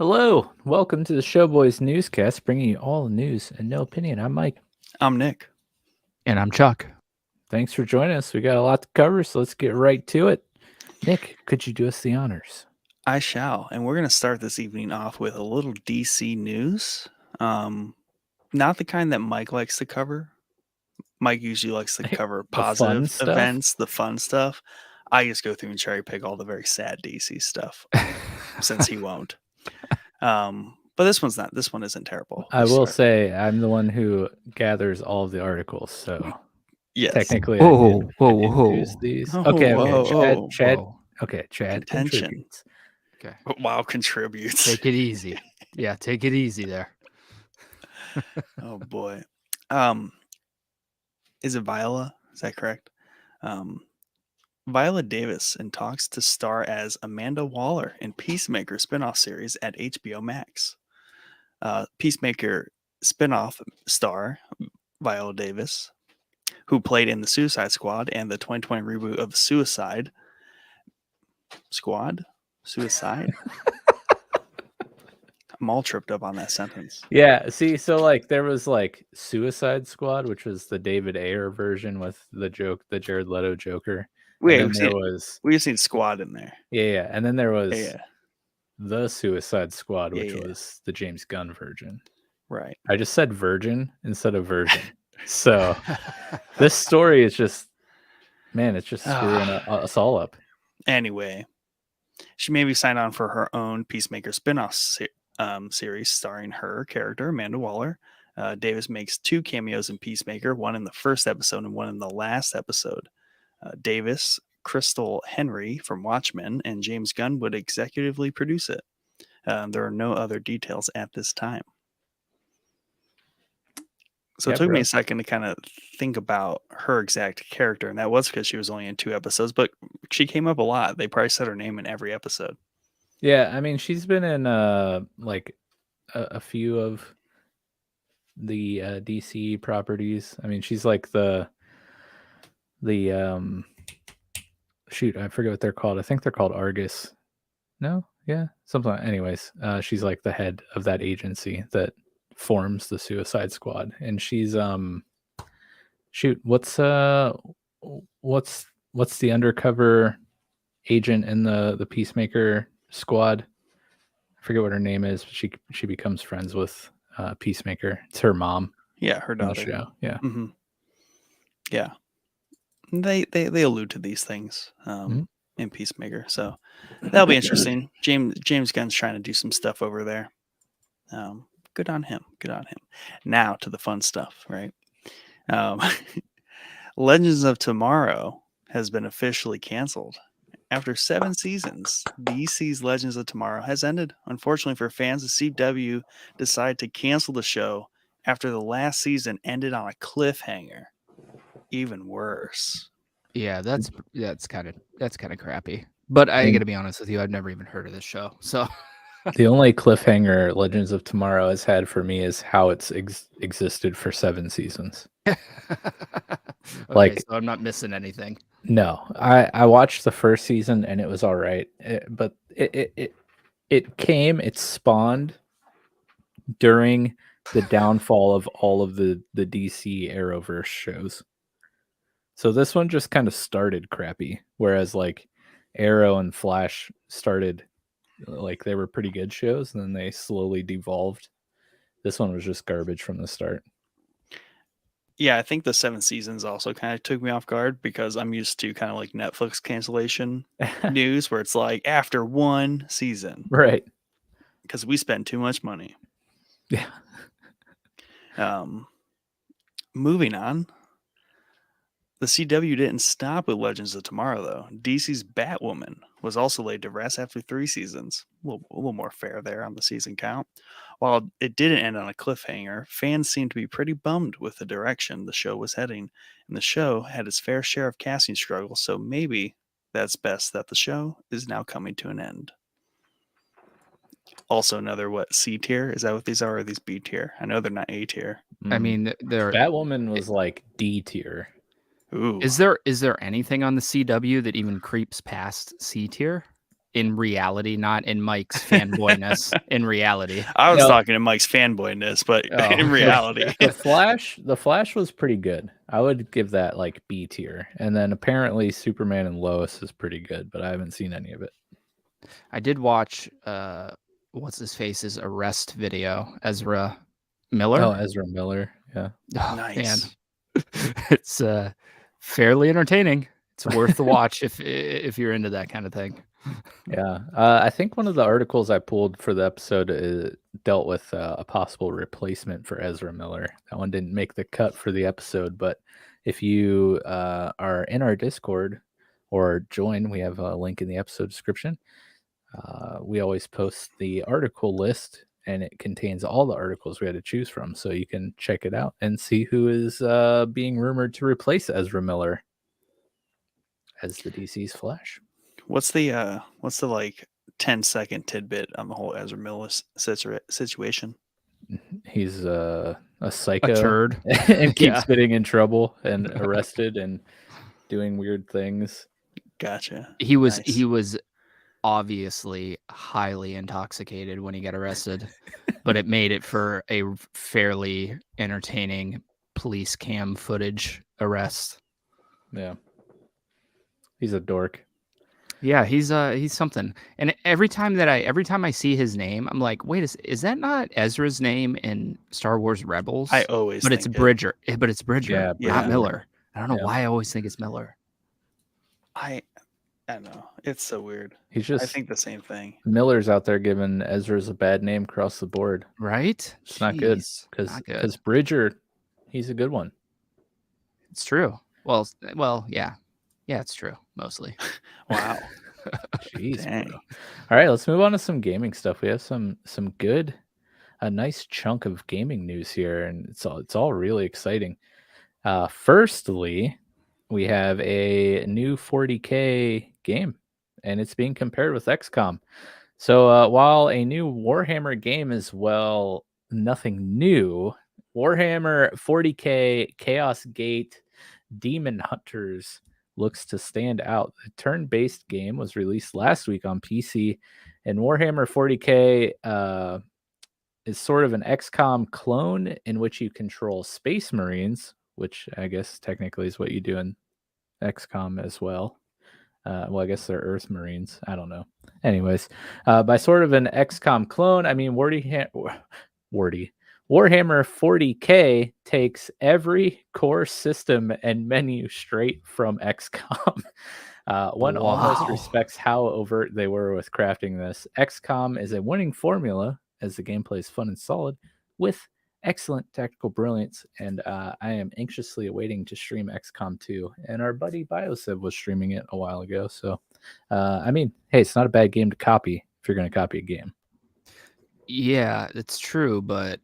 Hello, welcome to the Showboys Newscast, bringing you all the news and no opinion. I'm Mike. I'm Nick. And I'm Chuck. Thanks for joining us. We got a lot to cover, so let's get right to it. Nick, could you do us the honors? I shall. And we're going to start this evening off with a little DC news. Not the kind that Mike likes to cover. Mike usually likes to cover positive events, the fun stuff. I just go through and cherry pick all the very sad DC stuff since he won't. But this one's not. This one isn't terrible. I will say I'm the one who gathers all of the articles, so yes. Technically whoa. These. Oh, okay, Chad. Whoa. Okay, Chad Contention. contributes. Okay. Wow, contributes. Take it easy. Yeah, take it easy there. Oh boy. Is it Viola? Is that correct? Viola Davis in talks to star as Amanda Waller in Peacemaker spinoff series at HBO Max. Peacemaker spinoff star Viola Davis, who played in the Suicide Squad and the 2020 reboot of Suicide Squad? Suicide? I'm all tripped up on that sentence. Yeah, see, so like there was like Suicide Squad, which was the David Ayer version with the Jared Leto Joker. We've seen Squad in there. Yeah, and then there was the Suicide Squad, which was the James Gunn version. Right. I just said virgin instead of version. So this story is just, man, it's just screwing us all up. Anyway, she maybe signed on for her own Peacemaker spinoff series starring her character, Amanda Waller. Davis makes 2 cameos in Peacemaker, one in the first episode and one in the last episode. Davis, Crystal Henry from Watchmen, and James Gunn would executively produce it. There are no other details at this time. So it took me a second to kind of think about her exact character, and that was because she was only in 2 episodes, but she came up a lot. They probably said her name in every episode. Yeah, I mean, she's been in like a few of the DC properties. I mean, she's like the shoot, I forget what they're called. I think they're called Argus. No, yeah, something. Anyways, she's like the head of that agency that forms the Suicide Squad, and she's shoot, what's the undercover agent in the Peacemaker squad? I forget what her name is, but she becomes friends with Peacemaker. It's her mom. Yeah, her daughter. Show. Yeah. Mm-hmm. Yeah. They allude to these things in Peacemaker, so that'll be interesting. James Gunn's trying to do some stuff over there. Good on him. Now to the fun stuff, right? Legends of Tomorrow has been officially canceled. After 7 seasons, DC's Legends of Tomorrow has ended. Unfortunately for fans, the CW decided to cancel the show after the last season ended on a cliffhanger. Even worse. Yeah, that's kind of crappy. But I gotta be honest with you, I've never even heard of this show. So the only cliffhanger Legends of Tomorrow has had for me is how it's existed for 7 seasons. Okay, so I'm not missing anything. No, I watched the first season and it was all right, but it spawned during the downfall of all of the DC Arrowverse shows. So this one just kind of started crappy, whereas like Arrow and Flash started like they were pretty good shows, and then they slowly devolved. This one was just garbage from the start. Yeah, I think the 7 seasons also kind of took me off guard because I'm used to kind of like Netflix cancellation news where it's like after 1 season. Right. Because we spend too much money. Yeah. Moving on. The CW didn't stop with Legends of Tomorrow, though. DC's Batwoman was also laid to rest after 3 seasons. A little more fair there on the season count. While it didn't end on a cliffhanger, fans seemed to be pretty bummed with the direction the show was heading, and the show had its fair share of casting struggles, so maybe that's best that the show is now coming to an end. Also another, C tier? Is that what these are, or are these B tier? I know they're not A tier. I mean, Batwoman was like D tier. Ooh. Is there anything on the CW that even creeps past C tier? in reality, not in Mike's fanboyness. In reality, I was No. talking to Mike's fanboyness, but Oh, in reality, The Flash was pretty good. I would give that like B tier. And then apparently Superman and Lois is pretty good, but I haven't seen any of it. I did watch what's his face's arrest video, Ezra Miller. Oh, Ezra Miller. Yeah. Oh, Nice. man. It's fairly entertaining. It's worth the watch if you're into that kind of thing. Yeah. I think one of the articles I pulled for the episode dealt with a possible replacement for Ezra Miller. That one didn't make the cut for the episode, but if you are in our Discord or join, we have a link in the episode description. We always post the article list, and it contains all the articles we had to choose from, so you can check it out and see who is being rumored to replace Ezra Miller as the DC's Flash. What's the like 10-second tidbit on the whole Ezra Miller situation? He's a psycho, A turd. and keeps Yeah. getting in trouble and arrested and doing weird things. Gotcha. He was Nice. obviously highly intoxicated when he got arrested, but it made it for a fairly entertaining police cam footage arrest. Yeah, he's a dork. Yeah, he's something. And every time I see his name, I'm like, wait, is that not Ezra's name in Star Wars Rebels? I always but it's think it. Bridger. But it's Bridger, Yeah, not Bridger. Miller. I don't know Yeah. why I always think it's Miller. I don't know. It's so weird. He's I just think the same thing. Miller's out there giving Ezra's a bad name across the board. Right? It's not good Jeez, not good. because Bridger, he's a good one. It's true. Well, yeah. Yeah, it's true, mostly. Wow. Jeez, Dang. bro. All right, let's move on to some gaming stuff. We have some good, a nice chunk of gaming news here, and it's all really exciting. Firstly, we have a new 40K game, and it's being compared with XCOM. So while a new Warhammer game is, well, nothing new, Warhammer 40K Chaos Gate Demon Hunters looks to stand out. The turn-based game was released last week on PC, and Warhammer 40K is sort of an XCOM clone in which you control Space Marines, which I guess technically is what you do in XCOM as well. Well, I guess they're Earth Marines. I don't know. Anyways, by sort of an XCOM clone, I mean Warhammer 40K takes every core system and menu straight from XCOM. One almost Wow. respects how overt they were with crafting this. XCOM is a winning formula as the gameplay is fun and solid with excellent tactical brilliance, and I am anxiously awaiting to stream XCOM 2. And our buddy Biosib was streaming it a while ago. So, I mean, hey, it's not a bad game to copy if you're going to copy a game. Yeah, it's true, but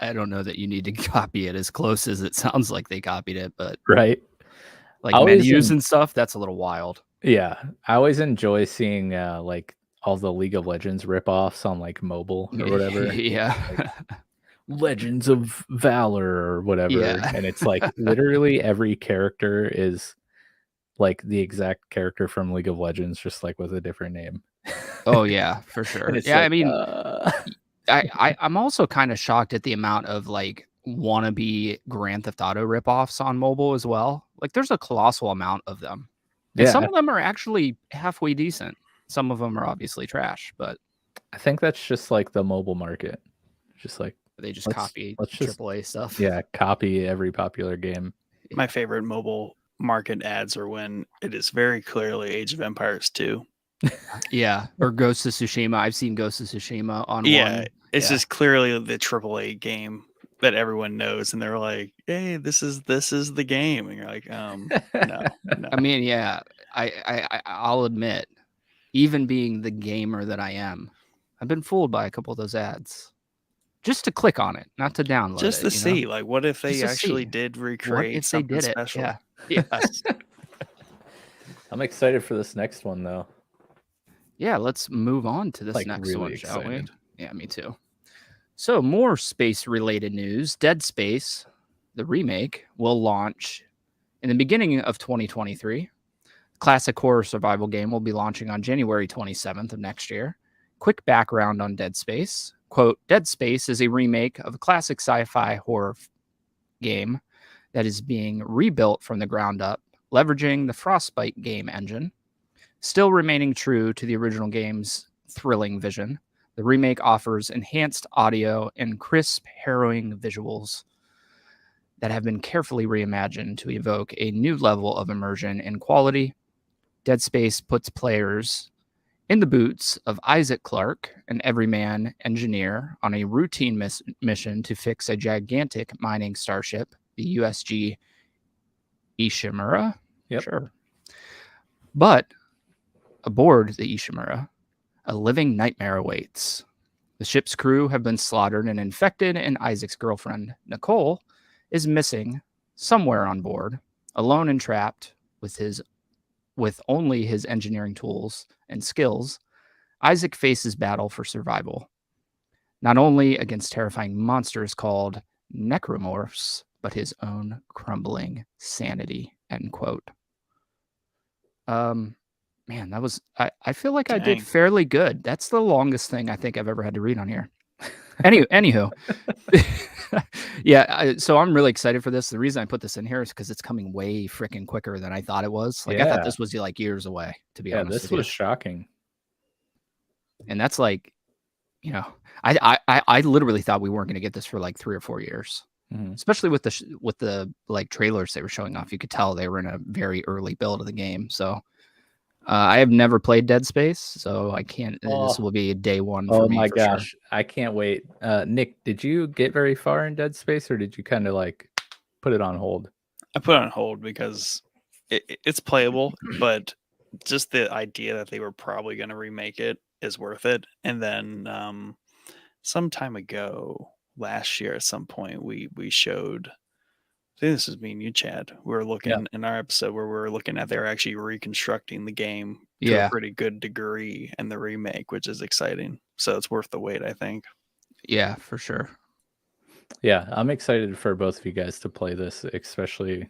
I don't know that you need to copy it as close as it sounds like they copied it. But Right? like Always menus and stuff, that's a little wild. Yeah, I always enjoy seeing like all the League of Legends ripoffs on like mobile or whatever. Yeah. Legends of Valor or whatever. Yeah. And it's like literally every character is like the exact character from League of Legends, just like with a different name. Oh yeah, for sure. And it's Yeah, like, I mean, I'm also kind of shocked at the amount of like wannabe Grand Theft Auto ripoffs on mobile as well. Like there's a colossal amount of them. And yeah, some of them are actually halfway decent. Some of them are obviously trash, but I think that's just like the mobile market. Just like they just let's copy just AAA stuff. yeah, copy every popular game. My favorite mobile market ads are when it is very clearly Age of Empires 2. Yeah, or Ghost of Tsushima. I've seen Ghost of Tsushima on Yeah, one. it's Yeah. just clearly the AAA game that everyone knows, and they're like, "Hey, this is the game," and you're like, no. I mean, yeah, I'll admit, even being the gamer that I am, I've been fooled by a couple of those ads. Just to click on it, not to download just it. to see, like, what if they Just to actually see. did What recreate if they something did it? special? Yeah. Yes. I'm excited for this next one though. Yeah, let's move on to this Like, next really one, shall we? excited. Yeah, me too. So, more space-related news. Dead Space, the remake, will launch in the beginning of 2023. classic horror survival game will be launching on January 27th of next year. Quick background on Dead Space. Quote, Dead Space is a remake of a classic sci-fi horror game that is being rebuilt from the ground up, leveraging the Frostbite game engine. Still remaining true to the original game's thrilling vision, the remake offers enhanced audio and crisp, harrowing visuals that have been carefully reimagined to evoke a new level of immersion and quality. Dead Space puts players in the boots of Isaac Clarke, an everyman engineer on a routine mission to fix a gigantic mining starship, the USG Ishimura. Yep. Sure. But aboard the Ishimura, a living nightmare awaits. The ship's crew have been slaughtered and infected, and Isaac's girlfriend, Nicole, is missing somewhere on board, alone and trapped with only his engineering tools and skills. Isaac faces battle for survival, not only against terrifying monsters called necromorphs, but his own crumbling sanity. End quote. Man, that was I feel like I did fairly good. That's the longest thing I think I've ever had to read on here. Anywho. Yeah, so I'm really excited for this. The reason I put this in here is because it's coming way freaking quicker than I thought it was. Like I thought this was like years away, to be honest. This was shocking. And that's like, you know, I literally thought we weren't going to get this for like 3 or 4 years. Mm-hmm. Especially with the like trailers they were showing off. You could tell they were in a very early build of the game. So I have never played Dead Space, so I can't. This will be a day one for me. Oh my gosh, sure. I can't wait. Nick, did you get very far in Dead Space, or did you kind of like put it on hold? I put it on hold because it's playable, but just the idea that they were probably going to remake it is worth it. And then some time ago, last year at some point, we showed. I think this is me and you, Chad. We were looking in our episode where we were looking at they're actually reconstructing the game to a pretty good degree in the remake, which is exciting. So it's worth the wait, I think. Yeah, for sure. Yeah, I'm excited for both of you guys to play this, especially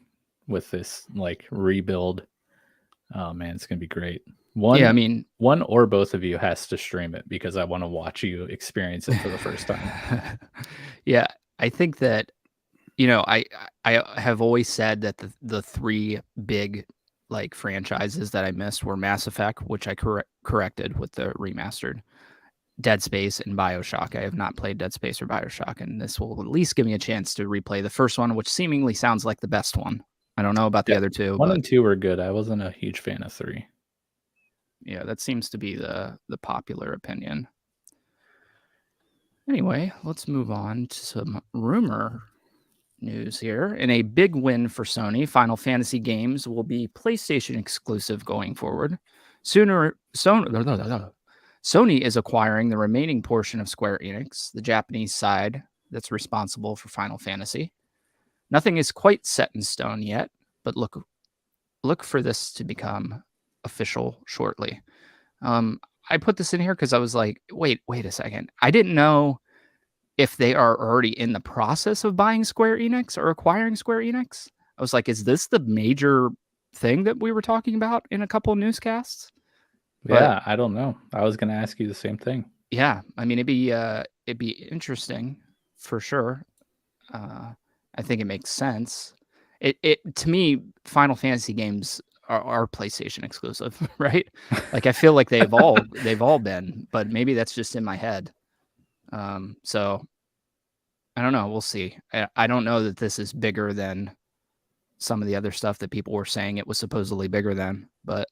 with this like rebuild. Oh man, it's gonna be great. One or both of you has to stream it because I want to watch you experience it for the first time. Yeah, I think that. You know, I have always said that the 3 big like franchises that I missed were Mass Effect, which I corrected with the remastered, Dead Space, and BioShock. I have not played Dead Space or BioShock, and this will at least give me a chance to replay the first one, which seemingly sounds like the best one. I don't know about the other 2. 1 and 2 were good. I wasn't a huge fan of 3. Yeah, that seems to be the popular opinion. Anyway, let's move on to some rumor news here. In a big win for Sony, Final Fantasy games will be PlayStation exclusive going forward. Sony is acquiring the remaining portion of Square Enix, the Japanese side that's responsible for Final Fantasy. Nothing is quite set in stone yet, but look for this to become official shortly. I put this in here because I was like, wait a second. I didn't know if they are already in the process of buying Square Enix or acquiring Square Enix. I was like, is this the major thing that we were talking about in a couple of newscasts? Yeah, I don't know. I was going to ask you the same thing. Yeah, I mean, it'd be interesting for sure. I think it makes sense. It to me, Final Fantasy games are PlayStation exclusive, right? Like I feel like they've all been, but maybe that's just in my head. So I don't know. We'll see. I don't know that this is bigger than some of the other stuff that people were saying it was supposedly bigger than, but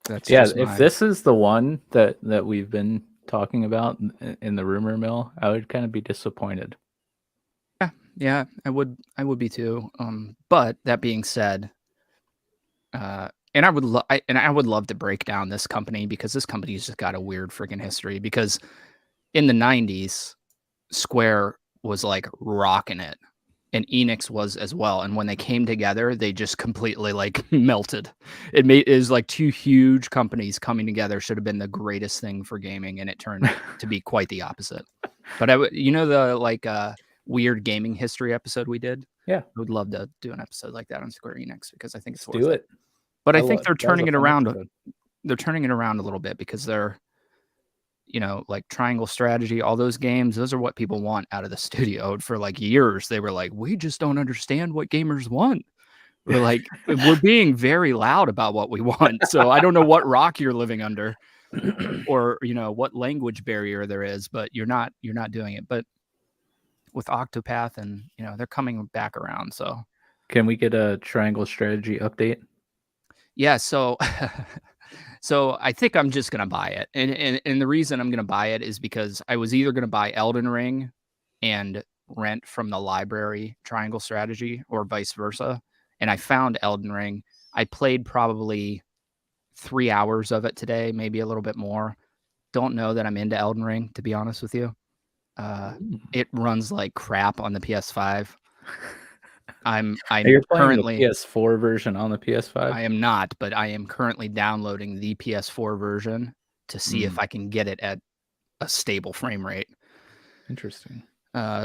that's if this is the one that we've been talking about in the rumor mill, I would kind of be disappointed. Yeah, I would be too. But that being said, and I would love to break down this company because this company's just got a weird freaking history because in the 90s, Square was like rocking it and Enix was as well. And when they came together, they just completely like melted. It was like 2 huge companies coming together should have been the greatest thing for gaming. And it turned to be quite the opposite. But the like weird gaming history episode we did? Yeah. I would love to do an episode like that on Square Enix because I think it's worth it. But I think they're that was turning a it fun around. episode. They're turning it around a little bit because they're, like Triangle Strategy, all those games, those are what people want out of the studio. For like years, they were like, we just don't understand what gamers want. We're like, we're being very loud about what we want. So I don't know what rock you're living under or, what language barrier there is, but you're not doing it. But with Octopath and, they're coming back around. So Can we get a Triangle Strategy update? yeah, so so I think I'm just gonna buy it, and the reason I'm gonna buy it is because I was either gonna buy Elden Ring and rent from the library Triangle Strategy, or vice versa. And I found Elden Ring. I played probably 3 hours of it today, maybe a little bit more. Don't know that I'm into Elden Ring, to be honest with you. It runs like crap on the PS5. I'm You're playing currently the PS4 version on the PS5? I am not, but I am currently downloading the PS4 version to see if I can get it at a stable frame rate. Interesting.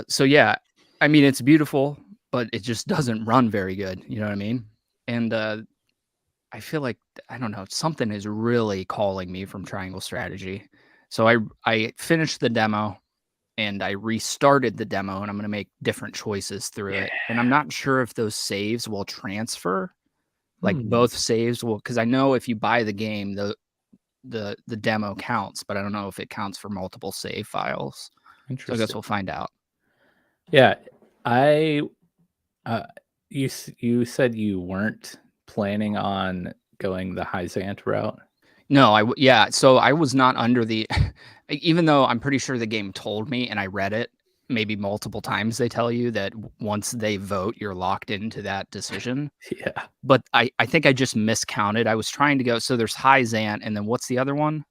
So yeah, I mean, it's beautiful, but it just doesn't run very good. You know what I mean? And I feel like, I don't know, something is really calling me from Triangle Strategy. So I finished the demo and I restarted the demo, and I'm going to make different choices through it. And I'm not sure if those saves will transfer. Like both saves will, because I know if you buy the game, the demo counts, but I don't know if it counts for multiple save files. So I guess we'll find out. Yeah, you said you weren't planning on going the Hyzant route. No, so I was not under the, even though I'm pretty sure the game told me, and I read it maybe multiple times, they tell you that once they vote, you're locked into that decision. Yeah. But I think I just miscounted. I was trying to go, so there's Hyzant, and then what's the other one?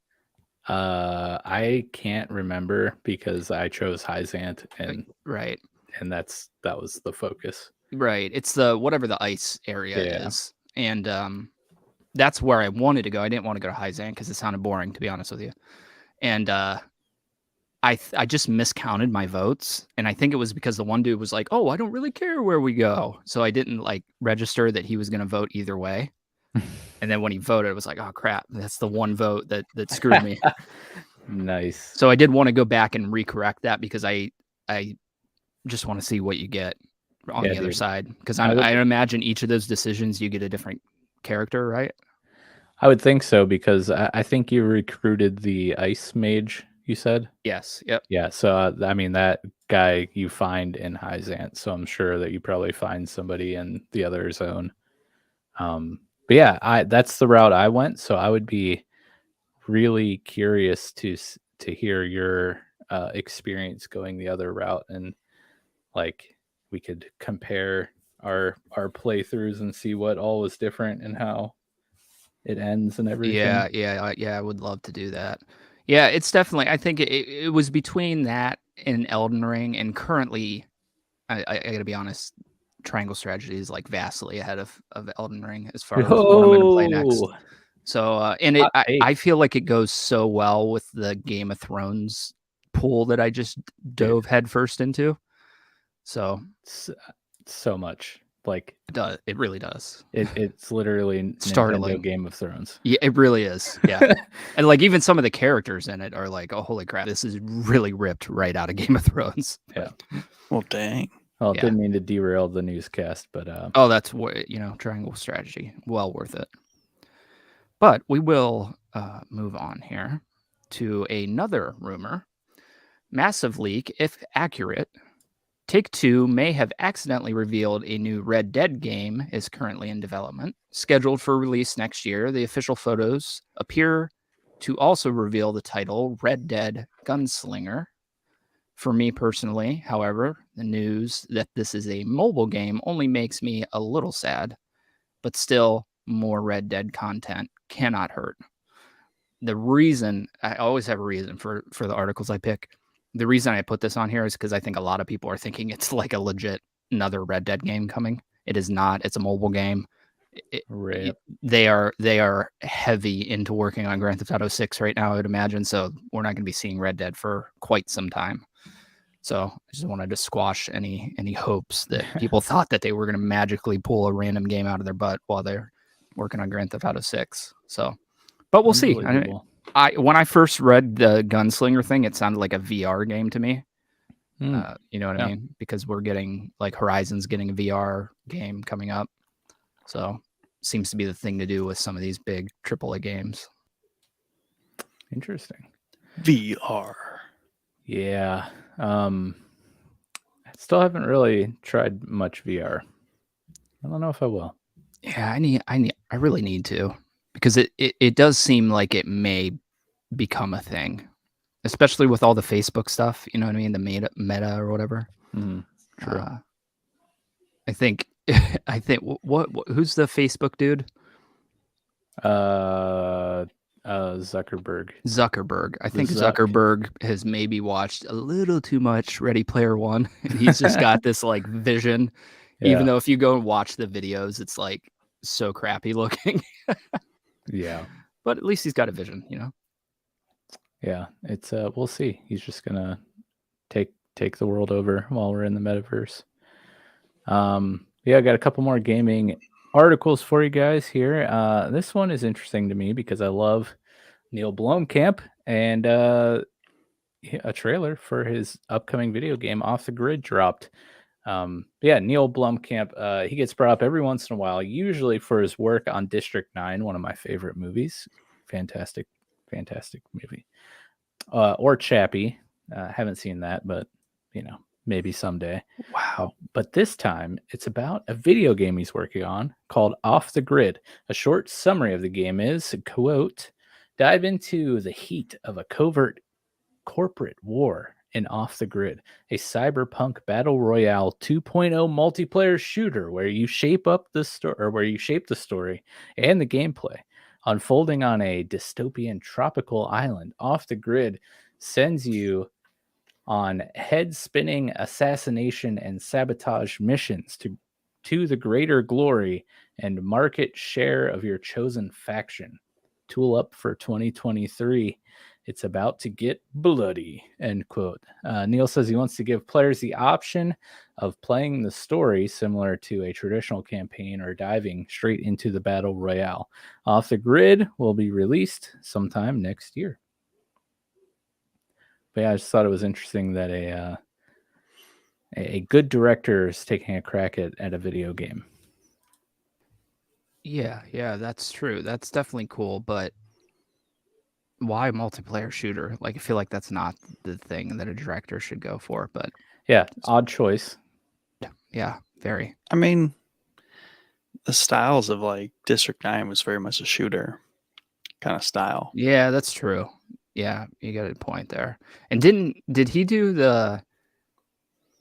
I can't remember because I chose Hyzant, and right. And that was the focus. Right. It's the whatever the ice area is. And that's where I wanted to go. I didn't want to go to Hyzant because it sounded boring, to be honest with you. And I just miscounted my votes. And I think it was because the one dude was like, oh, I don't really care where we go. So I didn't like register that he was going to vote either way. And then when he voted, it was like, oh, crap. That's the one vote that screwed me. Nice. So I did want to go back and recorrect that because I just want to see what you get on the other side. Because I imagine each of those decisions, you get a different character, right? I would think so, because I think you recruited the ice mage, you said? Yes. Yep. Yeah. So, I mean, that guy you find in Hyzant. So I'm sure that you probably find somebody in the other zone. But yeah, that's the route I went. So I would be really curious to hear your experience going the other route, and like we could compare our playthroughs and see what all was different and how it ends and everything. Yeah. I would love to do that. Yeah, it's definitely. I think it was between that and Elden Ring, and currently, I got to be honest, Triangle Strategy is like vastly ahead of Elden Ring as far as what I'm going to play next. So, and I feel like it goes so well with the Game of Thrones pool that I just dove headfirst into. So much. Like it really does. It's literally startling. Nintendo Game of Thrones. Yeah, it really is. Yeah. And like even some of the characters in it are like, oh, holy crap, this is really ripped right out of Game of Thrones. Yeah. Well, dang. Well, didn't mean to derail the newscast, but oh, that's what, Triangle Strategy, well worth it. But we will move on here to another rumor. Massive leak, if accurate. Take-Two may have accidentally revealed a new Red Dead game is currently in development. Scheduled for release next year, the official photos appear to also reveal the title Red Dead Gunslinger. For me personally, however, the news that this is a mobile game only makes me a little sad, but still, more Red Dead content cannot hurt. The reason, I always have a reason for the articles I pick. The reason I put this on here is because I think a lot of people are thinking it's like a legit another Red Dead game coming. It is not. It's a mobile game. They are heavy into working on Grand Theft Auto 6 right now, I would imagine. So we're not going to be seeing Red Dead for quite some time. So I just wanted to squash any hopes that people thought that they were going to magically pull a random game out of their butt while they're working on Grand Theft Auto 6. So, but we'll see. Unbelievable. When I first read the gunslinger thing, it sounded like a VR game to me. You know what I mean? Because we're getting like Horizon's getting a VR game coming up. So seems to be the thing to do with some of these big AAA games. Interesting. VR. Yeah. I still haven't really tried much VR. I don't know if I will. Yeah, I really need to, because it does seem like it may become a thing, especially with all the Facebook stuff. You know what I mean? The meta or whatever. True. I think what who's the Facebook dude? Zuckerberg. I think Zuckerberg has maybe watched a little too much Ready Player One, and he's just got this like vision. Yeah. Even though if you go and watch the videos, it's like so crappy looking. Yeah. But at least he's got a vision, you know? Yeah. It's we'll see. He's just gonna take the world over while we're in the metaverse. Yeah, I got a couple more gaming articles for you guys here. This one is interesting to me because I love Neil Blomkamp, and a trailer for his upcoming video game Off the Grid dropped. Yeah, Neil Blomkamp, he gets brought up every once in a while, usually for his work on District 9, one of my favorite movies. Fantastic movie. Or Chappie. Haven't seen that, but maybe someday. Wow. But this time it's about a video game he's working on called Off the Grid. A short summary of the game is, quote, dive into the heat of a covert corporate war in Off the Grid, a cyberpunk battle royale 2.0 multiplayer shooter where you shape the story and the gameplay. Unfolding on a dystopian tropical island, Off the Grid sends you on head-spinning assassination and sabotage missions to the greater glory and market share of your chosen faction. Tool up for 2023. It's about to get bloody, end quote. Neil says he wants to give players the option of playing the story similar to a traditional campaign or diving straight into the battle royale. Off the Grid will be released sometime next year. But yeah, I just thought it was interesting that a good director is taking a crack at a video game. Yeah, that's true. That's definitely cool, but why multiplayer shooter? Like, I feel like that's not the thing that a director should go for, but yeah, odd choice. Yeah, very. I mean, the styles of like District 9 was very much a shooter kind of style. Yeah, that's true. Yeah, you got a point there. And did he do the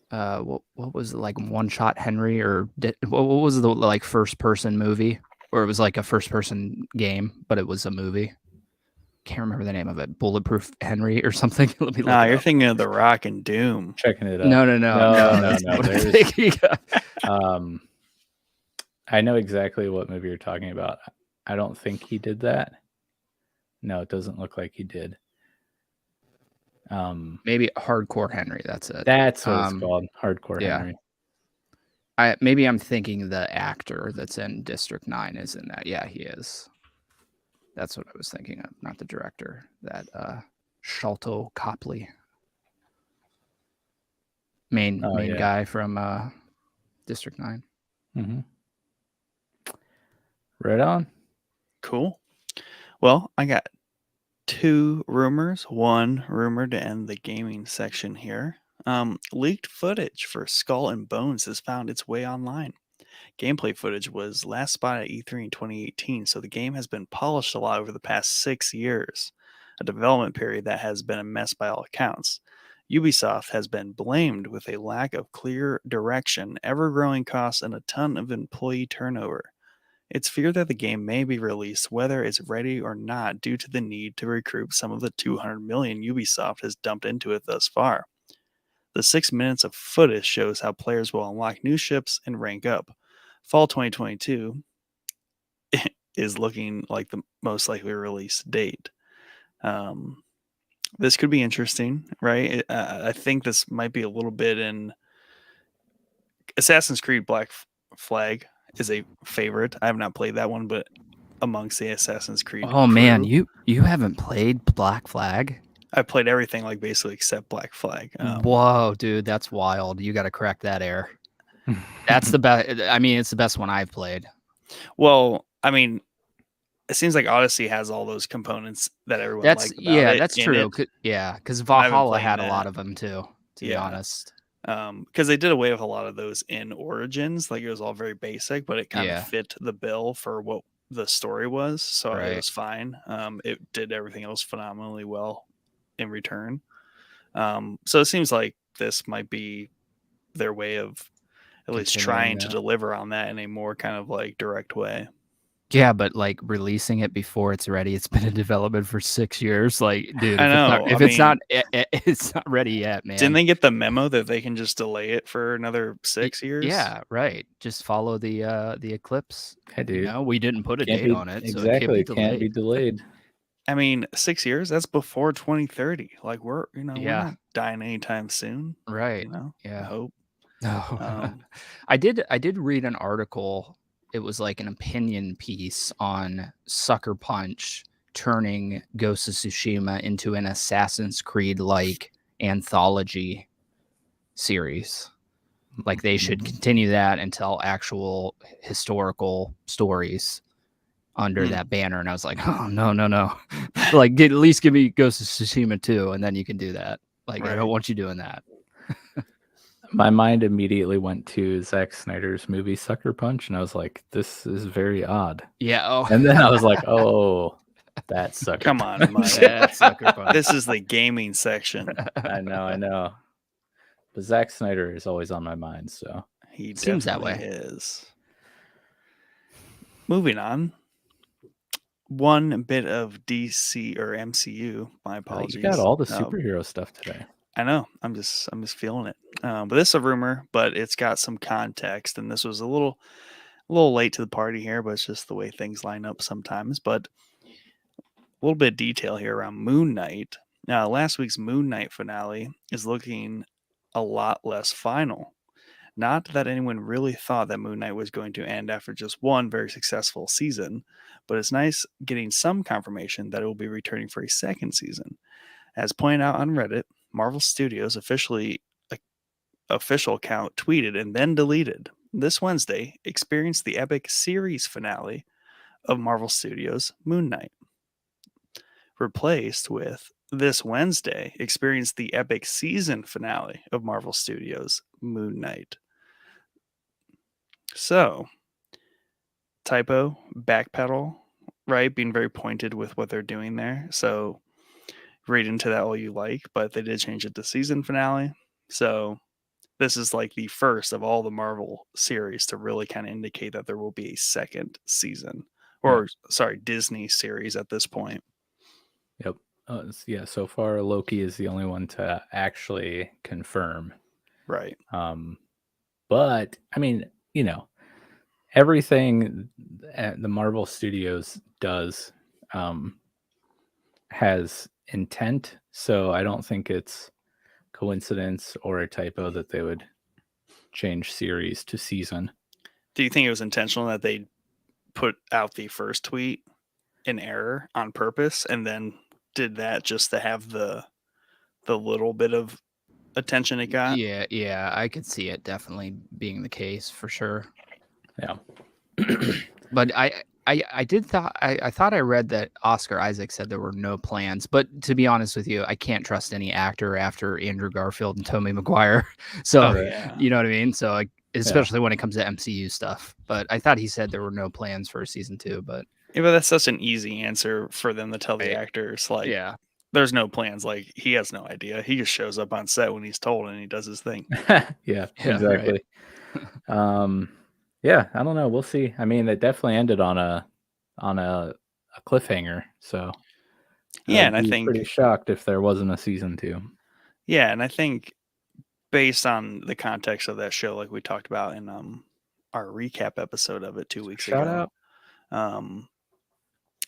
what was it, like One Shot Henry, or what was the like first person movie, or it was like a first person game but it was a movie? Can't remember the name of it. Bulletproof Henry or something. Let me look. Nah, you're thinking of The Rock and Doom. Checking it up. No. No. I know exactly what movie you're talking about. I don't think he did that. No, it doesn't look like he did. Maybe Hardcore Henry. That's it. That's what it's called. Hardcore Henry. Maybe I'm thinking the actor that's in District 9 is in that. Yeah, he is. That's what I was thinking of, not the director. That Sholto Copley, main guy from District 9. Mm-hmm. Right on. Cool. Well, I got 2 rumors. One rumor to end the gaming section here. Leaked footage for Skull and Bones has found its way online. Gameplay footage was last spotted at E3 in 2018, so the game has been polished a lot over the past 6 years, a development period that has been a mess by all accounts. Ubisoft has been blamed with a lack of clear direction, ever-growing costs, and a ton of employee turnover. It's feared that the game may be released whether it's ready or not due to the need to recoup some of the $200 million Ubisoft has dumped into it thus far. The 6 minutes of footage shows how players will unlock new ships and rank up. Fall 2022 is looking like the most likely release date. This could be interesting, right? I think this might be a little bit in Assassin's Creed Black Flag is a favorite. I have not played that one, but amongst the Assassin's Creed. Oh man, crew. you haven't played Black Flag? I played everything like basically except Black Flag. Whoa, dude, that's wild. You got to crack that air. That's the best. I mean, it's the best one I've played. Well, I mean, it seems like Odyssey has all those components that everyone That's liked about it. that's in true. it. Yeah, because I've been Valhalla playing had a lot that. of them too. To be Yeah. honest, because they did away with a lot of those in Origins. Like it was all very basic, but it kind of fit the bill for what the story was, so it was fine. It did everything else phenomenally well in return. So it seems like this might be their way of at least trying to deliver on that in a more kind of like direct way. Yeah, but like releasing it before it's ready, it's been in development for 6 years. Like, dude, I know. If it's not ready yet, man. Didn't they get the memo that they can just delay it for another 6 years? Yeah, right. Just follow the eclipse. Hey, dude. You know, we didn't put a date on it, exactly. So it can't be delayed. I mean, 6 years, that's before 2030. Like we're not dying anytime soon. Right. I hope. No. I did read an article. It was like an opinion piece on Sucker Punch turning Ghost of Tsushima into an Assassin's Creed like anthology series. Like they should continue that and tell actual historical stories under that banner. And I was like, oh no. Like at least give me Ghost of Tsushima 2, and then you can do that. Like I don't want you doing that. My mind immediately went to Zack Snyder's movie Sucker Punch, and I was like, this is very odd. Yeah. Oh. And then I was like, oh, that's Sucker Come Punch. on, Mike. That's Sucker Punch. This is the gaming section. I know. But Zack Snyder is always on my mind, so. He seems that way. Is. Moving on. One bit of DC or MCU. My apologies. You got all the superhero stuff today. I know. I'm just feeling it. But this is a rumor, but it's got some context, and this was a little late to the party here, but it's just the way things line up sometimes. But a little bit of detail here around Moonknight. Now, last week's Moonknight finale is looking a lot less final. Not that anyone really thought that Moonknight was going to end after just one very successful season, but it's nice getting some confirmation that it will be returning for a second season. As pointed out on Reddit, Marvel Studios official account tweeted and then deleted this Wednesday experienced the epic series finale of Marvel Studios' Moonknight. Replaced with this Wednesday experienced the epic season finale of Marvel Studios' Moonknight. So, typo, backpedal, right? Being very pointed with what they're doing there. So, read into that all you like, but they did change it to season finale. So, this is like the first of all the Marvel series to really kind of indicate that there will be a second season. Or, Disney series at this point. Yep. So far, Loki is the only one to actually confirm. Right. But, I mean, everything the Marvel Studios does has intent, so I don't think it's coincidence or a typo that they would change series to season. Do you think it was intentional that they put out the first tweet in error on purpose and then did that just to have the little bit of attention it got? Yeah, I could see it definitely being the case for sure. Yeah. But I thought I read that Oscar Isaac said there were no plans, but to be honest with you, I can't trust any actor after Andrew Garfield and Tobey Maguire. So you know what I mean? So especially when it comes to MCU stuff. But I thought he said there were no plans for season 2, but that's such an easy answer for them to tell the actors. Like, there's no plans. Like, he has no idea. He just shows up on set when he's told and he does his thing. Yeah, exactly. Right. Yeah, I don't know. We'll see. I mean, it definitely ended on a cliffhanger. So and I think pretty shocked if there wasn't a season 2. Yeah, and I think based on the context of that show, like we talked about in our recap episode of it 2 weeks ago,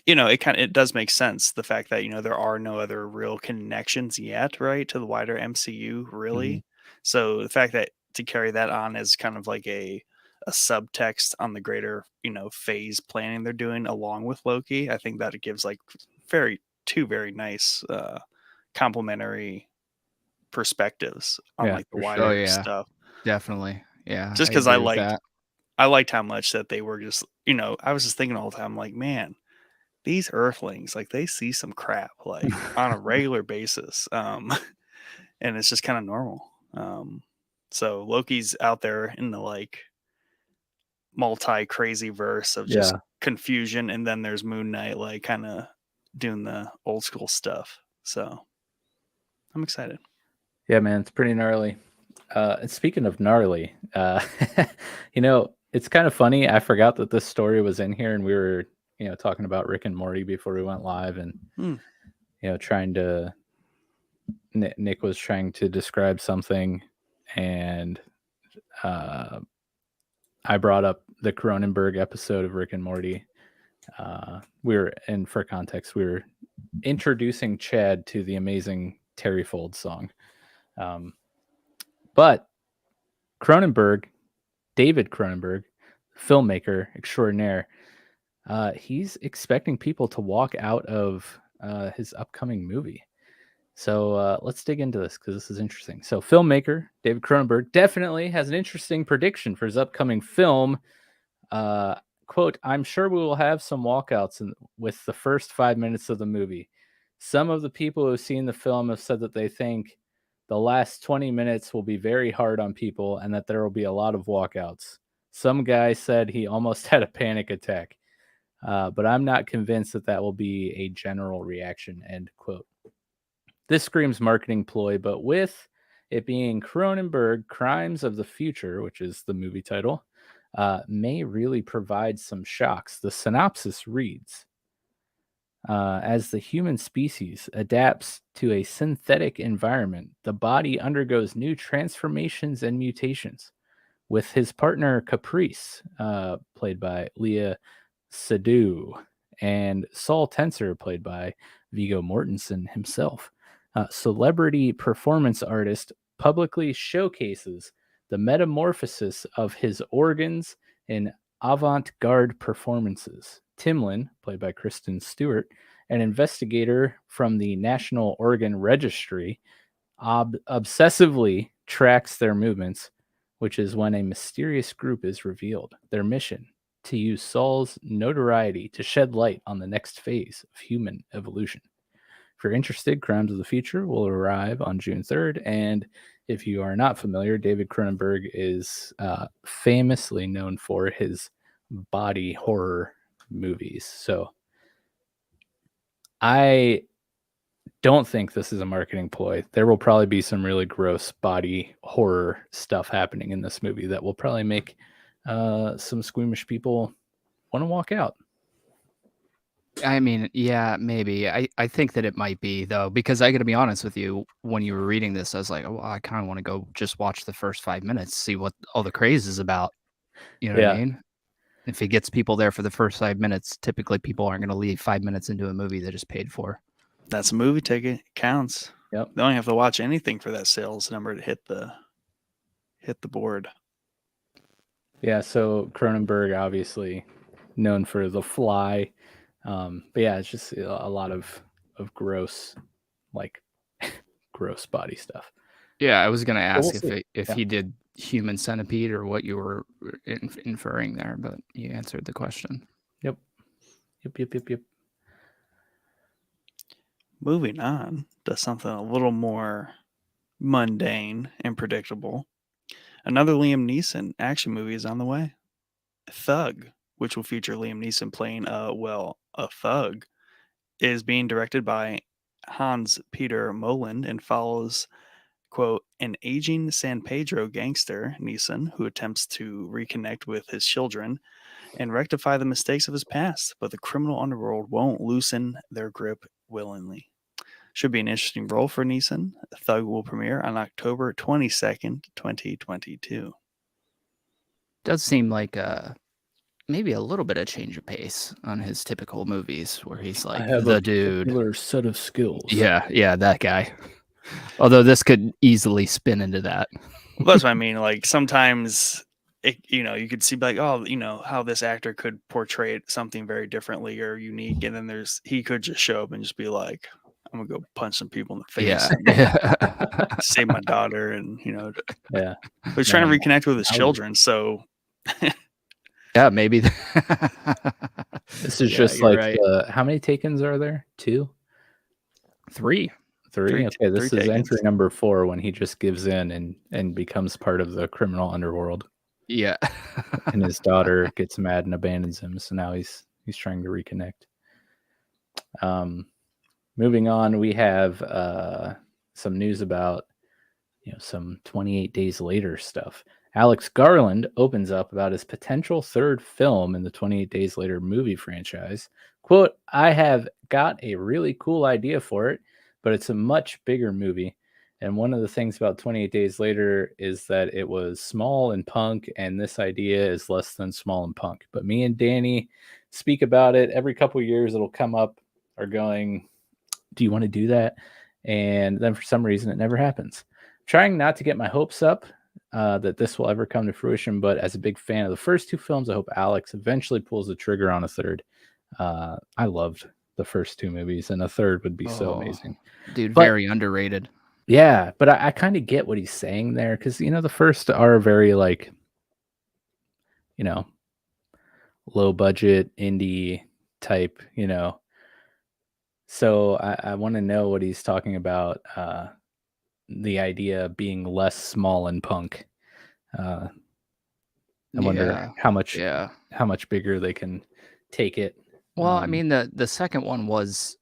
it does make sense. The fact that there are no other real connections yet, right, to the wider MCU, really. So the fact that to carry that on as kind of like a a subtext on the greater, phase planning they're doing along with Loki. I think that it gives like two very nice complementary perspectives on Yeah, like the for wider sure. Oh, yeah. stuff. Definitely. Yeah. Just I because agree with that. I liked how much that they were just, I was just thinking all the time, like, man, these Earthlings, like they see some crap like on a regular basis, and it's just kind of normal. So Loki's out there in the like multi crazy verse of just Yeah. confusion, and then there's Moonknight like kind of doing the old school stuff. So I'm excited. Yeah, man, it's pretty gnarly. And speaking of gnarly, it's kind of funny. I forgot that this story was in here, and we were, talking about Rick and Morty before we went live, and trying to. Nick was trying to describe something, and I brought up the Cronenberg episode of Rick and Morty. For context, we were introducing Chad to the amazing Terry Fold song. But David Cronenberg, filmmaker extraordinaire, he's expecting people to walk out of his upcoming movie. So let's dig into this because this is interesting. So filmmaker David Cronenberg definitely has an interesting prediction for his upcoming film. Quote, "I'm sure we will have some walkouts with the first 5 minutes of the movie. Some of the people who have seen the film have said that they think the last 20 minutes will be very hard on people and that there will be a lot of walkouts. Some guy said he almost had a panic attack, but I'm not convinced that will be a general reaction," end quote. This screams marketing ploy, but with it being Cronenberg Crimes of the Future, which is the movie title, may really provide some shocks. The synopsis reads, as the human species adapts to a synthetic environment, the body undergoes new transformations and mutations. With his partner Caprice, played by Leah Seydoux, and Saul Tenser, played by Viggo Mortensen himself, celebrity performance artist publicly showcases the metamorphosis of his organs in avant-garde performances. Timlin, played by Kristen Stewart, an investigator from the National Organ Registry, obsessively tracks their movements, which is when a mysterious group is revealed. Their mission, to use Saul's notoriety to shed light on the next phase of human evolution. If you're interested, Crimes of the Future will arrive on June 3rd. And if you are not familiar, David Cronenberg is famously known for his body horror movies. So I don't think this is a marketing ploy. There will probably be some really gross body horror stuff happening in this movie that will probably make some squeamish people want to walk out. I mean, yeah, maybe. I think that it might be, though, because I got to be honest with you, when you were reading this, I was like, oh, well, I kind of want to go just watch the first 5 minutes, see what all the craze is about. You know what I mean? If it gets people there for the first 5 minutes, typically people aren't going to leave 5 minutes into a movie they just paid for. That's a movie ticket. It counts. Yep. They don't have to watch anything for that sales number to hit the board. Yeah, so Cronenberg, obviously known for The Fly. But yeah, it's just a lot of gross, like gross body stuff. Yeah, I was going to ask we'll if he did Human Centipede or what you were inferring there, but you answered the question. Yep. Moving on to something a little more mundane and predictable. Another Liam Neeson action movie is on the way. Thug, which will feature Liam Neeson playing a thug, is being directed by Hans-Peter Moland and follows, quote, an aging San Pedro gangster, Neeson, who attempts to reconnect with his children and rectify the mistakes of his past, but the criminal underworld won't loosen their grip willingly. Should be an interesting role for Neeson. Thug will premiere on October 22nd, 2022. Does seem like maybe a little bit of change of pace on his typical movies where he's like the dude. Particular set of skills. Yeah, that guy. Although this could easily spin into that. Well, that's what I mean. Like sometimes you could see like, oh, how this actor could portray something very differently or unique, and then he could just show up and just be like, I'm gonna go punch some people in the face and save my daughter, and Yeah. but he's trying to Man, reconnect with his children, so yeah, maybe. This is Yeah, just you're like right. how many Takens are there? 2? 3. 3? Okay, this three is entry Takens. number 4 when he just gives in and becomes part of the criminal underworld. Yeah. And his daughter gets mad and abandons him, so now he's trying to reconnect. Moving on, we have some news about some 28 Days Later stuff. Alex Garland opens up about his potential third film in the 28 Days Later movie franchise. Quote, I have got a really cool idea for it, but it's a much bigger movie. And one of the things about 28 Days Later is that it was small and punk, and this idea is less than small and punk. But me and Danny speak about it. Every couple of years it'll come up, or going, do you want to do that? And then for some reason it never happens. Trying not to get my hopes up that this will ever come to fruition, but as a big fan of the first 2 films, I hope Alex eventually pulls the trigger on a third. I loved the first 2 movies, and a third would be so amazing. Dude, But, very underrated. Yeah, but I kind of get what he's saying there, because the first are very like, low budget indie type, So I want to know what he's talking about. The idea being less small and punk. I wonder how much bigger they can take it. Well, I mean, the second one was,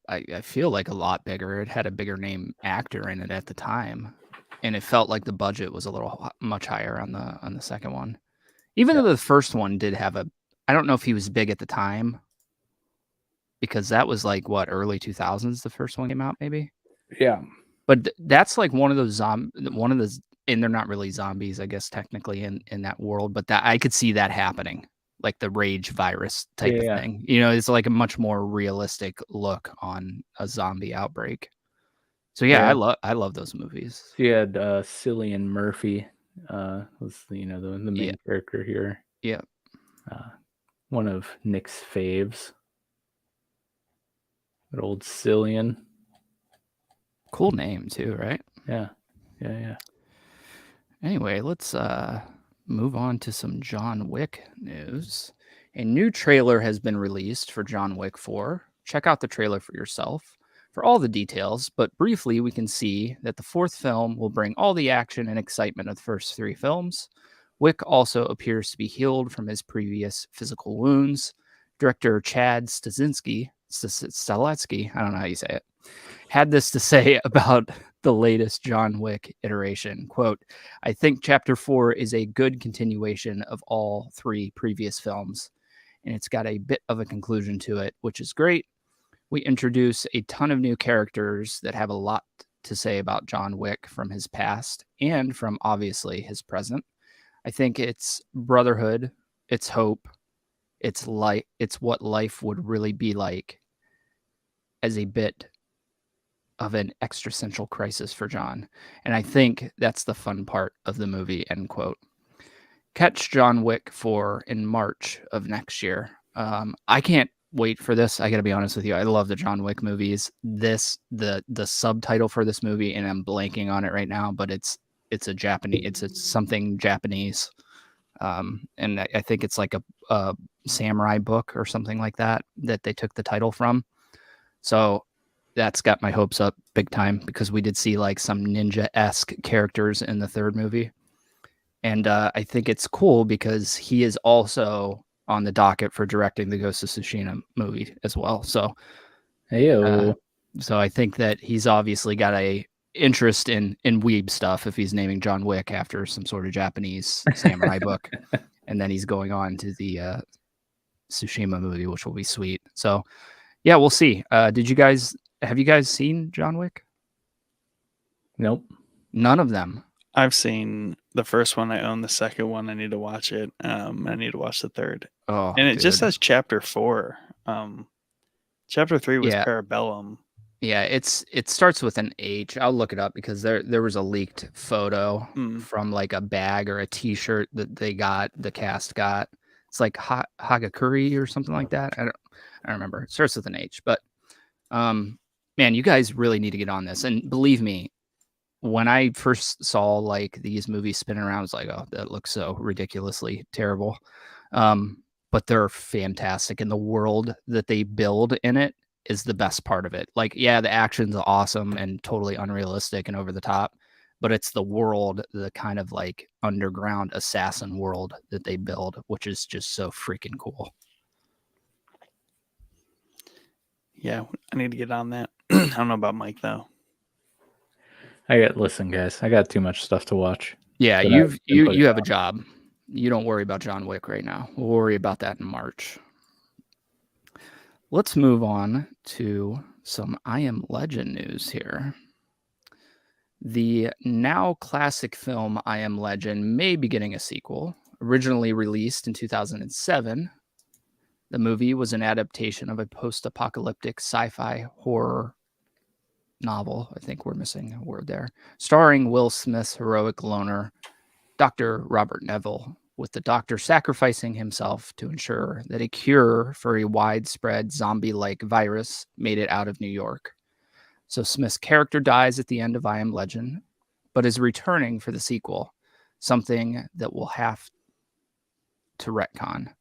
I feel like a lot bigger. It had a bigger name actor in it at the time, and it felt like the budget was a little much higher on the second one. Even though the first one did have I don't know if he was big at the time, because that was like what, early 2000s the first one came out, maybe. Yeah. But that's like one of those and they're not really zombies, I guess, technically in that world, but that I could see that happening, like the rage virus type of thing. It's like a much more realistic look on a zombie outbreak. So yeah. I love those movies. So you had Cillian Murphy was the main character here. Yeah. One of Nick's faves. Good old Cillian. Cool name too, right? Yeah. Anyway, let's move on to some John Wick news. A new trailer has been released for John Wick 4. Check out the trailer for yourself for all the details, but briefly we can see that the 4th film will bring all the action and excitement of the first 3 films. Wick also appears to be healed from his previous physical wounds. Director Chad Stahelski, I don't know how you say it, had this to say about the latest John Wick iteration. Quote, I think Chapter 4 is a good continuation of all 3 previous films, and it's got a bit of a conclusion to it, which is great. We introduce a ton of new characters that have a lot to say about John Wick from his past and from obviously his present. I think it's brotherhood, it's hope, it's what life would really be like as a bit of an existential crisis for John. And I think that's the fun part of the movie, end quote. Catch John Wick 4 in March of next year. I can't wait for this. I got to be honest with you. I love the John Wick movies. The subtitle for this movie, and I'm blanking on it right now, but it's something Japanese. And I think it's like a samurai book or something like that they took the title from. So that's got my hopes up big time, because we did see like some ninja-esque characters in the 3rd movie. And I think it's cool because he is also on the docket for directing the Ghost of Tsushima movie as well. So, so I think that he's obviously got a interest in weeb stuff if he's naming John Wick after some sort of Japanese samurai book. And then he's going on to the Tsushima movie, which will be sweet. So yeah, we'll see. Have you guys seen John Wick? Nope. None of them. I've seen the first one. I own the second one. I need to watch it. I need to watch the third. Oh, and it just says Chapter 4. Chapter 3 was Parabellum. Yeah, it starts with an H. I'll look it up because there was a leaked photo from like a bag or a T-shirt that the cast got. It's like Hagakuri or something like that. I don't remember. It starts with an H, but man, you guys really need to get on this. And believe me, when I first saw like these movies spinning around, I was like, oh, that looks so ridiculously terrible. But they're fantastic, and the world that they build in it is the best part of it. Like, yeah, the action's awesome and totally unrealistic and over the top, but it's the world, the kind of like underground assassin world that they build, which is just so freaking cool. Yeah, I need to get on that. I don't know about Mike though. Listen, guys, I got too much stuff to watch. Yeah, you have a job. You don't worry about John Wick right now. We'll worry about that in March. Let's move on to some I Am Legend news here. The now classic film I Am Legend may be getting a sequel. Originally released in 2007, the movie was an adaptation of a post-apocalyptic sci-fi horror novel. I think we're missing a word there. Starring Will Smith's heroic loner, Dr. Robert Neville, with the doctor sacrificing himself to ensure that a cure for a widespread zombie-like virus made it out of New York. So Smith's character dies at the end of I Am Legend, but is returning for the sequel, something that will have to retcon.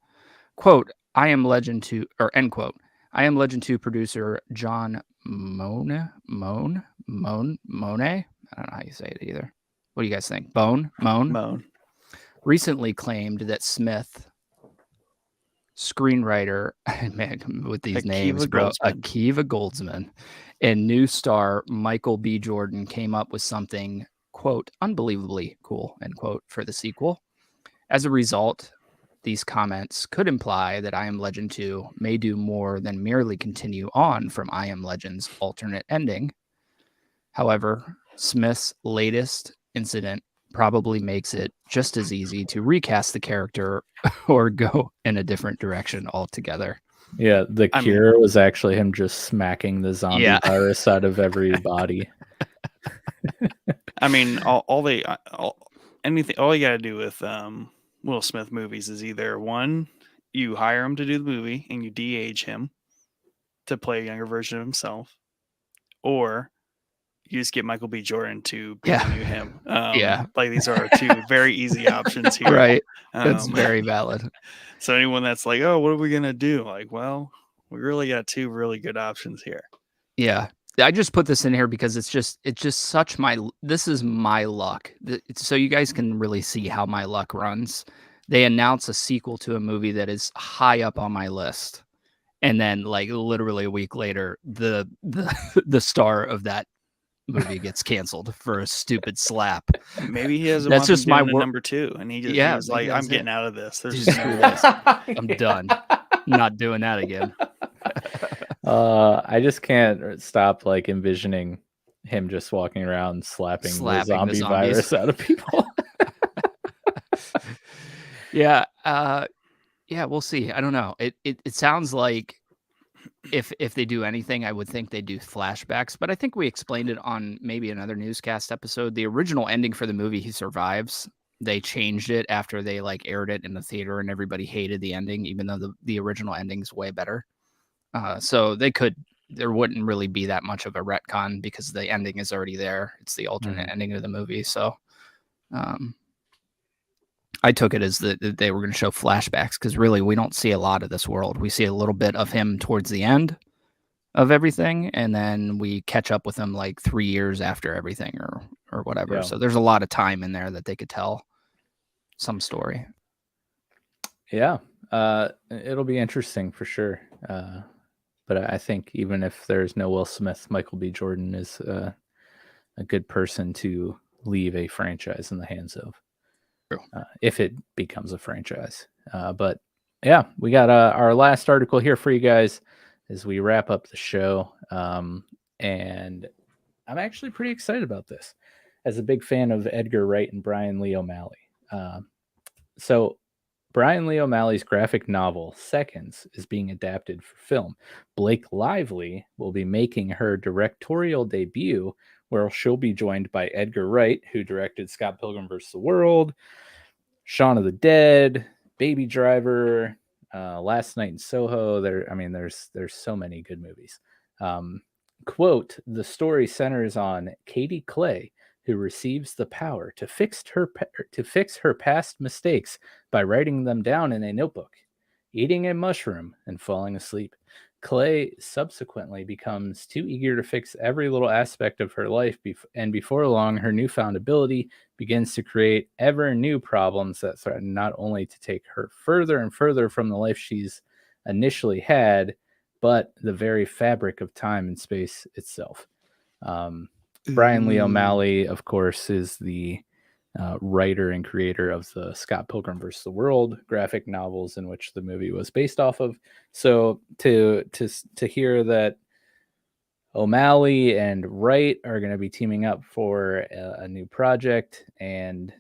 Quote, I Am Legend 2, or end quote, I Am Legend 2 producer John Mone? I don't know how you say it either. What do you guys think? Moan? Recently claimed that Smith, screenwriter, man, with these names, bro, Akiva Goldsman, and new star Michael B. Jordan came up with something, quote, unbelievably cool, end quote, for the sequel. As a result, these comments could imply that I Am Legend 2 may do more than merely continue on from I Am Legend's alternate ending. However, Smith's latest incident probably makes it just as easy to recast the character or go in a different direction altogether. Yeah, the cure was actually him just smacking the zombie virus out of every body. I mean, all you gotta do with Will Smith movies is either one, you hire him to do the movie and you de-age him to play a younger version of himself, or you just get Michael B. Jordan to be the new him. Like these are two very easy options here. Right. That's very valid. So anyone that's like, oh, what are we gonna do? Like, well, we really got two really good options here. Yeah. I just put this in here because it's just such this is my luck. So you guys can really see how my luck runs. They announce a sequel to a movie that is high up on my list. And then like literally a week later, the star of that movie gets canceled for a stupid slap. Maybe he has that's just my number 2, and he was like, "I'm getting out of this. There's no way. I'm done. Not doing that again." I just can't stop like envisioning him just walking around slapping the zombie virus out of people. Yeah, we'll see. I don't know. It sounds like if they do anything, I would think they do flashbacks, but I think we explained it on maybe another newscast episode. The original ending for the movie, he survives. They changed it after they like aired it in the theater and everybody hated the ending, even though the original ending's way better. So there wouldn't really be that much of a retcon because the ending is already there. It's the alternate ending of the movie. So, I took it as that they were going to show flashbacks because really we don't see a lot of this world. We see a little bit of him towards the end of everything, and then we catch up with him like 3 years after everything or whatever. Yeah. So there's a lot of time in there that they could tell some story. Yeah, it'll be interesting for sure. But I think even if there's no Will Smith, Michael B. Jordan is a good person to leave a franchise in the hands of. If it becomes a franchise. But yeah, we got our last article here for you guys as we wrap up the show. And I'm actually pretty excited about this as a big fan of Edgar Wright and Bryan Lee O'Malley. So Brian Lee O'Malley's graphic novel, Seconds, is being adapted for film. Blake Lively will be making her directorial debut, where she'll be joined by Edgar Wright, who directed Scott Pilgrim vs. the World, Shaun of the Dead, Baby Driver, Last Night in Soho. There's so many good movies. Quote, the story centers on Katie Clay, who receives the power to fix her past mistakes by writing them down in a notebook, eating a mushroom, and falling asleep. Clay subsequently becomes too eager to fix every little aspect of her life, and before long, her newfound ability begins to create ever new problems that threaten not only to take her further and further from the life she's initially had, but the very fabric of time and space itself. Brian Lee O'Malley, of course, is the writer and creator of the Scott Pilgrim vs. the World graphic novels, in which the movie was based off of. So to hear that O'Malley and Wright are going to be teaming up for a new project, and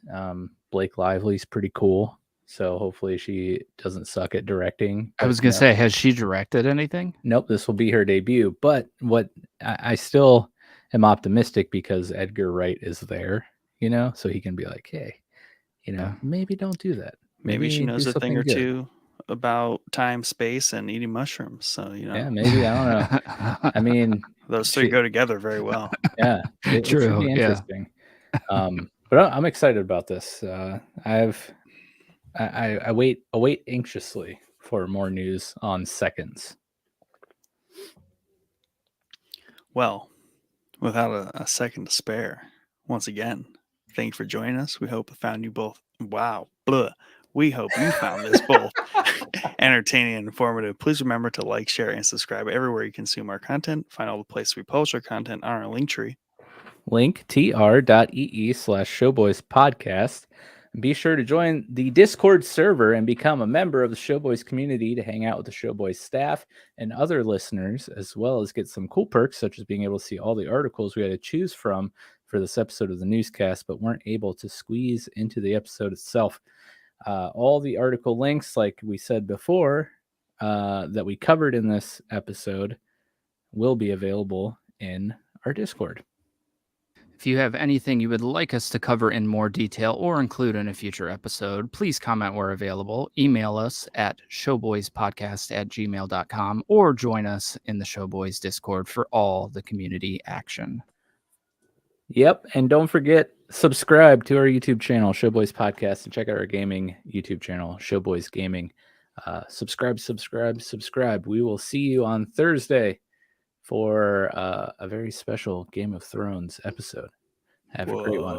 Blake Lively's pretty cool. So hopefully she doesn't suck at directing. I was going to say, has she directed anything? Nope, this will be her debut. But what I still am optimistic, because Edgar Wright is there, so he can be like, hey, maybe don't do that. Maybe she knows a thing or two about time, space, and eating mushrooms. So, Yeah, maybe. I don't know. I mean, those three go together very well. Yeah, it should be interesting. Yeah. But I'm excited about this. I wait anxiously for more news on Seconds. Well, without a second to spare, once again, thank you for joining us. We hope we found you both. Wow. Blah. We hope you found this both entertaining and informative. Please remember to like, share, and subscribe everywhere you consume our content. Find all the places we post our content on our link tree. Link tr.ee/showboyspodcast. Be sure to join the Discord server and become a member of the Showboys community to hang out with the Showboys staff and other listeners, as well as get some cool perks, such as being able to see all the articles we had to choose from for this episode of the Newscast, but weren't able to squeeze into the episode itself. All the article links, like we said before, that we covered in this episode will be available in our Discord. If you have anything you would like us to cover in more detail or include in a future episode, please comment where available. Email us at showboyspodcast@gmail.com or join us in the Showboys Discord for all the community action. Yep, and don't forget, subscribe to our YouTube channel, Showboys Podcast, and check out our gaming YouTube channel, Showboys Gaming. Subscribe. We will see you on Thursday for a very special Game of Thrones episode. Have a great one.